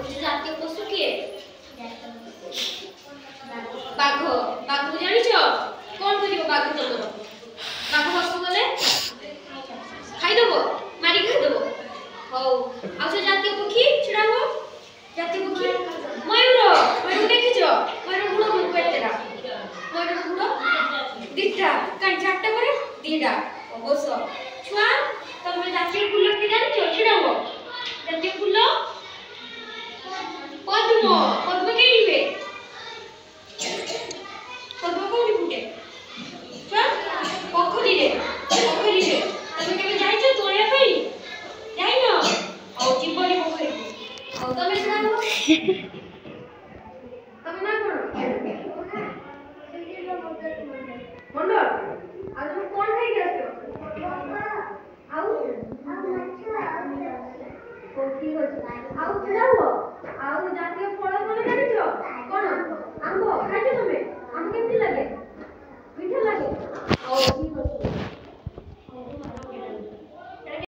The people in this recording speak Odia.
ଜାତୀୟ ପଶୁ କିଏ? ବାଘ। ବାଘ ଜାଣିଛ କଣ କରିବ ବାଘ ତମର? ବାଘ ପାଖକୁ ଗଲେ ଖାଇଦବ, ମାରି ଖାଇଦବ। ହଉ ଆଉ ସେ ଜାତୀୟ ପକ୍ଷୀ ଛିଡ଼ା ହୁଅ। ଜାତୀୟ ପକ୍ଷୀ ମୟୂର। ମୟୂର ଦେଖିଛ? ମୟୂର ଗୁଡ଼ କେତେଟା? ମୟୂର ଗୁଡ଼ ଦିଟା। କାଇଁ ଚାରିଟା ପରେ ଦିଟା। ବସ ଛୁଆ ତମେ ଜାତୀୟ ଫୁଲ କି ଜାଣିଛ? ଛିଡ଼ା ହୁଅ। ଜାତୀୟ ଫୁଲ ପଦ୍ମ। ପଦ୍ମ କେଉଁଠି ହୁଏ? ପଦ୍ମ କୋଉଠି ଫୁଟେ? ଛୁଆ ପୋଖରୀରେ। ପୋଖରୀରେ ତମେ କେବେ ଯାଇଛ ତୋଳିବା ପାଇଁ? ଯାଇନ? ହଉ ଯିବନି ପୋଖରୀକୁ। ହଉ ତମେ ଛିଡ଼ା ହୁଅ। ତମ ନାଁ କଣ? ମଣ୍ଡଳ। ଆଉ ତମେ କଣ ଖାଇକି ଆସିଛ? ଆଉ ହଉ ଠିକ ଅଛି। ଆଉ ଛିଡ଼ା ହୁଅ। ଆଉ